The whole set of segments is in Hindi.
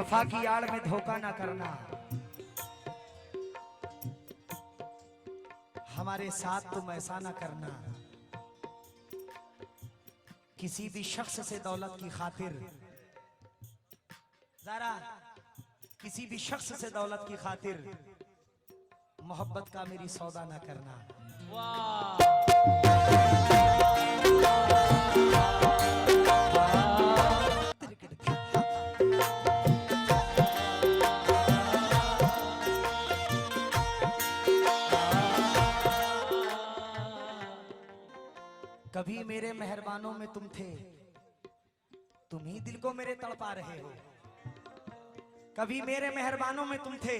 वफा की आड़ में धोखा ना करना, हमारे साथ तुम ऐसा ना करना। किसी भी शख्स से दौलत की खातिर, जरा किसी भी शख्स से दौलत की खातिर मोहब्बत का मेरी सौदा ना करना। कभी मेरे मेहरबानों में तुम थे, तुम ही दिल को मेरे तड़पा रहे हो। कभी मेरे मेहरबानों में तुम थे,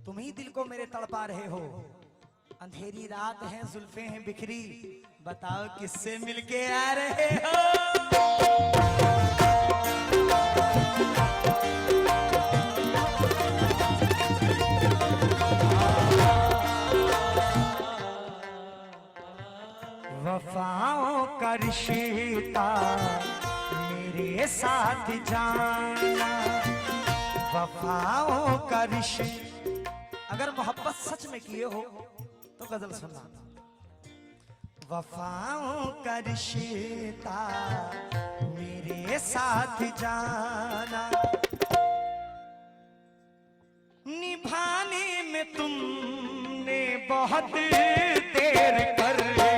तुम ही दिल को मेरे तड़पा रहे हो। अंधेरी रात है, जुल्फे हैं बिखरी, बताओ किससे मिलके आ रहे हो। वफाओं का रिश्ता मेरे साथ जाना, वफाओं का रिश्ता। अगर मोहब्बत सच में किए हो तो गजल सुनना। वफाओं का रिश्ता मेरे साथ जाना, निभाने में तुमने बहुत देर कर दी।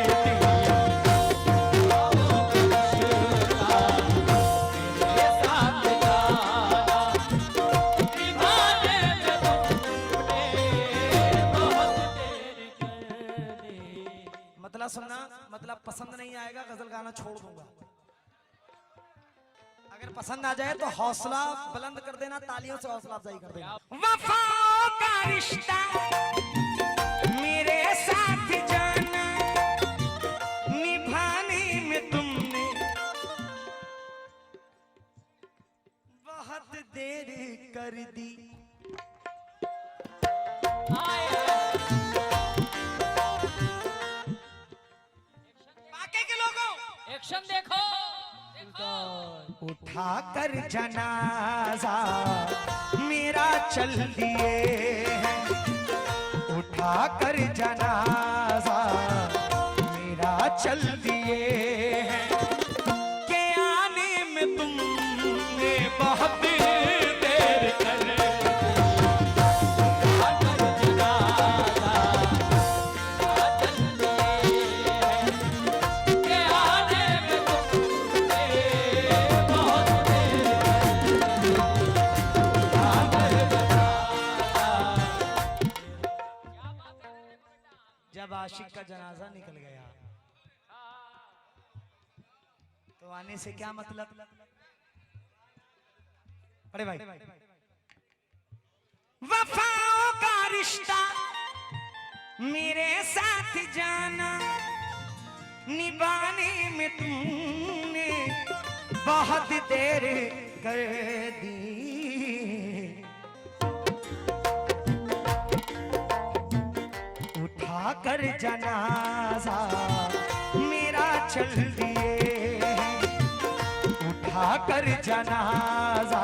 मतलब सुनना, मतलब पसंद नहीं आएगा गजल गाना छोड़ दूंगा। अगर पसंद आ जाए तो हौसला बुलंद कर देना, तालियों से हौसला अफजाई कर देना। वफाओं का रिश्ता मेरे साथ जाना, निभाने में तुमने बहुत देर कर दी। बाकी के लोगों एक्शन देखो। उठा कर जनाजा मेरा चल दिए हैं, उठा कर जनाजा मेरा चल दिए हैं। के आने में तुमने बहुत देर कर जब आशिक का जनाजा निकल गया तो आने से क्या मतलब। अरे भाई, वफाओं का रिश्ता मेरे साथ जाना, निभाने में तुमने बहुत देर कर दी। कर जनाजा मेरा चल दिए, उठा कर जनाजा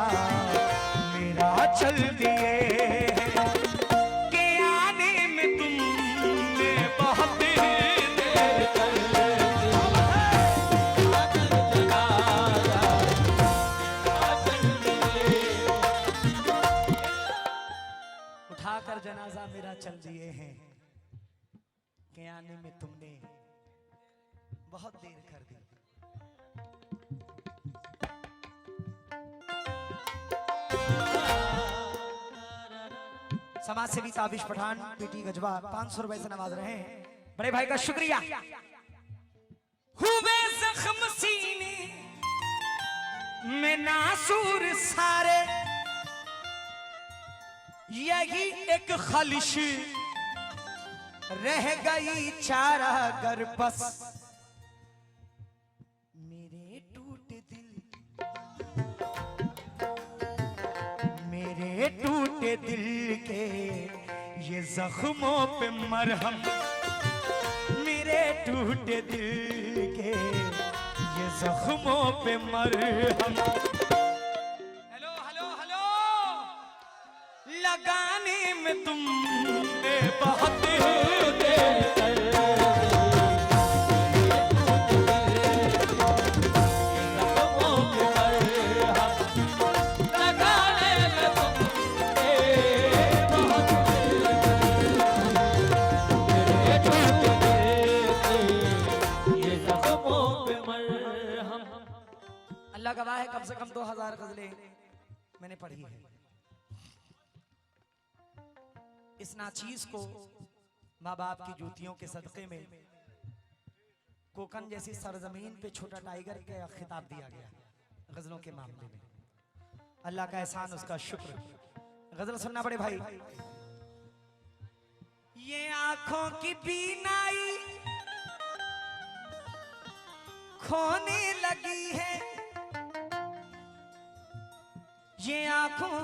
मेरा चल दिए। के आने में तुमने बहुत देर कर उठा कर जनाजा मेरा चल दिए हैं। के आने में तुमने बहुत देर कर दी। समाज सेवी ताबिश पठान पीटी गजवा 500 रुपए से नवाज रहे हैं, बड़े भाई का शुक्रिया। हुए जख्म सीने में नासूर सारे, यही एक खलिश रह गई चारा गर बस। मेरे टूटे दिल, मेरे टूटे दिल के ये जख्मों पे मरहम, मेरे टूटे दिल के ये जख्मों पे मरहम। हेलो हेलो हेलो, में तुमने बहुत देर कर अल्लाह गवाह है, कम से कम 2000 गजलें मैंने पढ़ी है। इस नाचीज को माँ बाप की जूतियों के सदक़े में कोकन जैसी सरजमीन पे छोटा टाइगर का खिताब दिया गया गजलों के मामले में। अल्लाह का एहसान, उसका शुक्र। गजल सुनना बड़े भाई। ये आंखों की बीनाई खोने लगी है, ये आंखों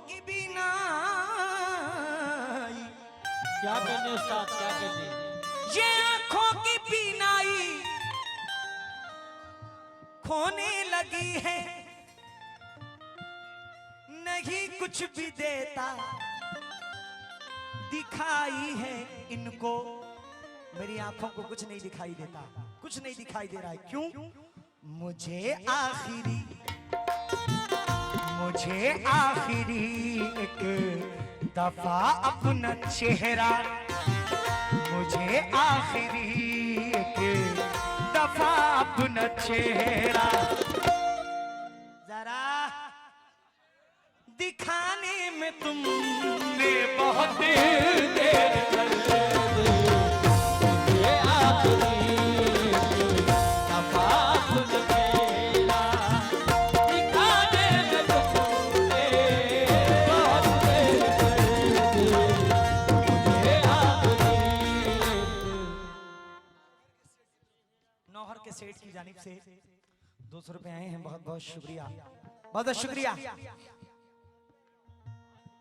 की बीनाई। क्या कहने उस्ताद, क्या कहने? ये आंखों की बीनाई खोने लगी है, नहीं कुछ भी देता दिखाई है इनको। मेरी आंखों को कुछ नहीं दिखाई देता, कुछ नहीं दिखाई दे रहा है। क्यों? मुझे आखिरी एक दफा अपना चेहरा, मुझे आखिरी एक दफा अपना चेहरा जरा दिखाने में तुमने बहुत देर कर दी। मुझे आखिरी दफा अपना चेहरा दिखाने में तुमने बहुत देर कर दी। मुझे आखिरी। नौहर के सेठ की जानिब से 200 रुपए आए हैं, बहुत बहुत शुक्रिया, बहुत बहुत शुक्रिया।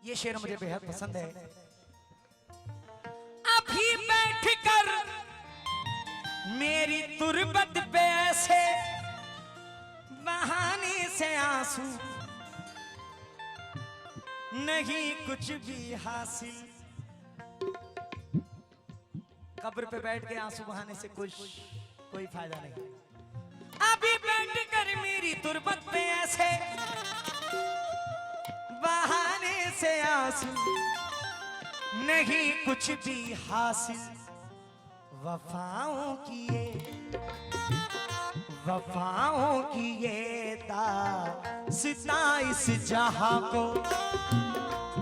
ये शेर मुझे बेहद पसंद है। अभी बैठकर मेरी तुरबत पे ऐसे बहाने से आंसू, नहीं कुछ भी हासिल। कब्र पे बैठ के आंसू बहाने से कोई फायदा नहीं। अभी बैठकर मेरी तुरबत पे ऐसे बहाने से आंसू, नहीं कुछ भी हासिल। वफाओं की ये दास्तां इस जहां को,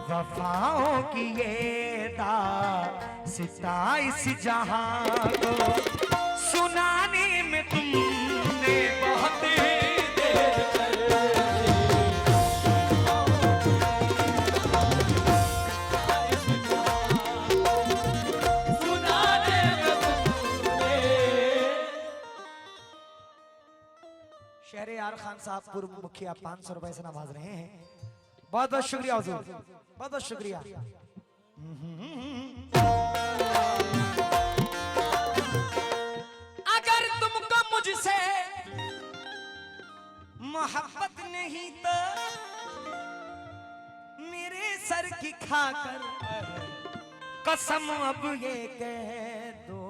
वफाओं की ये दास्तां इस जहां को सुनाने में तुमने बहुत देर कर दी। शहरे यार खान साहब पूर्व मुखिया 500 रुपए से नवाज रहे हैं। बहुत बहुत शुक्रिया हुजूर, बहुत बहुत शुक्रिया। अगर तुमको मुझसे मोहब्बत नहीं तो मेरे सर की खाकर कसम अब ये कह दो।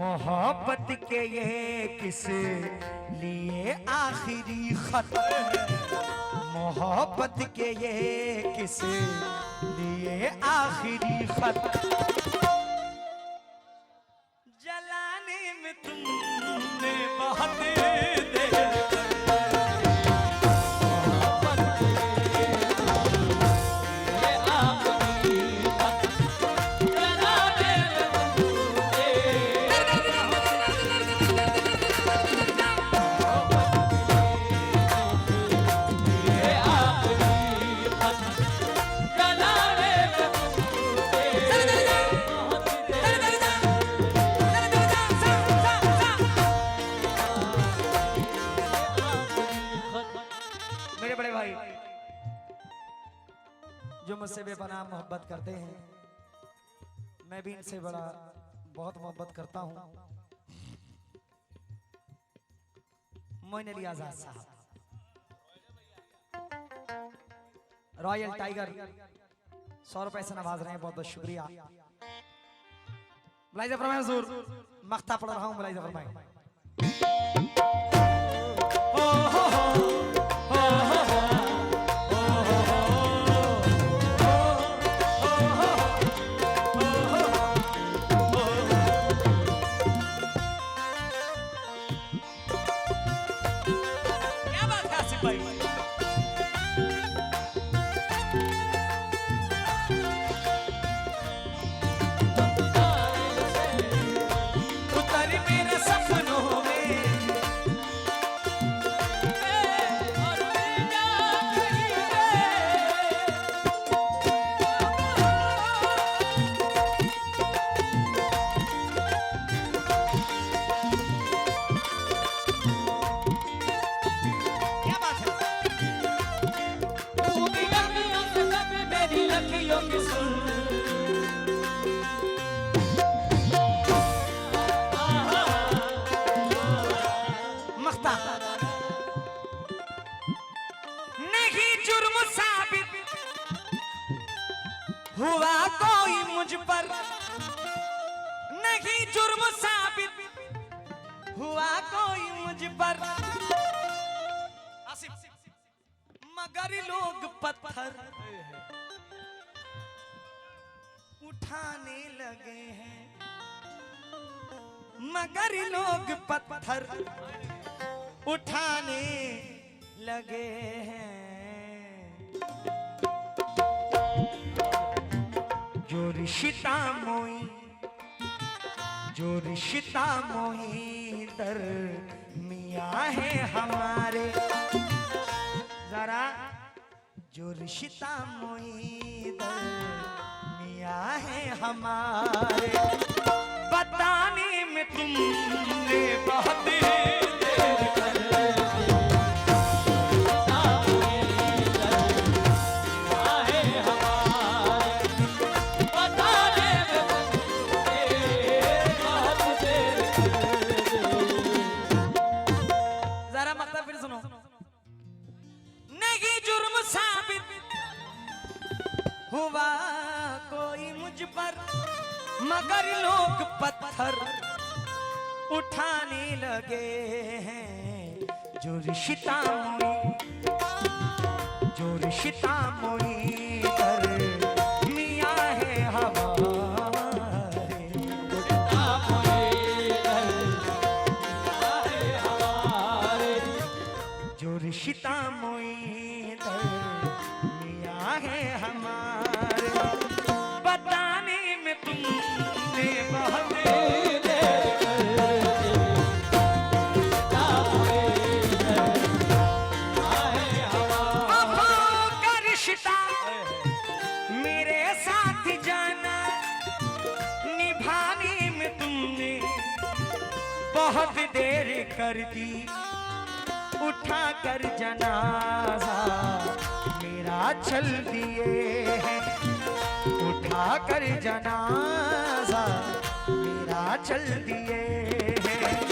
मोहब्बत के ये किस लिए आखिरी खत है, मोहब्बत के ये किस लिए आखिरी खत, जलाने में तुमने बहुत देर जो मुझसे बेपनाह मोहब्बत करते हैं, मैं भी इनसे बड़ा बहुत मोहब्बत करता हूं। मोइन अली आजाद साहब, रॉयल टाइगर 100 रुपए से नवाज रहे हैं, बहुत बहुत शुक्रिया। मुलाहिजा फरमाएं हुजूर, मख्ता पढ़ रहा हूँ, मुलाहिजा फरमाएं। क्या बात है आसिफ भाई? उतर मेरे सपनों में और मिल जा कहीं पे। क्या बात है? मेरी लखियों से कभी मेरी लखियों की सुन। मख्ता नहीं जुर्म साबित हुआ कोई मुझ पर, नहीं जुर्म साबित हुआ कोई मुझ पर, मगर लोग पत्थर उठाने लगे हैं, मगर लोग पत्थर उठाने लगे हैं। जो रिश्ता मोई, जो रिश्ता मोई दर मियाँ है हमारे, जरा जो रिश्ता मोई दर मियाँ है हमारे, बताने में तुमने बहुत देर कर दी। जरा मतलब फिर सुनो। नहीं जुर्म साबित हुआ कोई मुझ पर, मगर लोग पत्थर उठाने लगे हैं। जो रिश्ता मोई, जो रिश्ता मोई कर मियाँ है हमारे, जो रिश्ता मोई कर मियाँ है हमारे, बताने में तुमने बहुत देर का रिश्ता मेरे साथ जाना, निभाने में तुमने बहुत देर कर दी। उठा कर जनाजा मेरा चल दिए हैं, उठा कर जनाजा मेरा चल दिए हैं।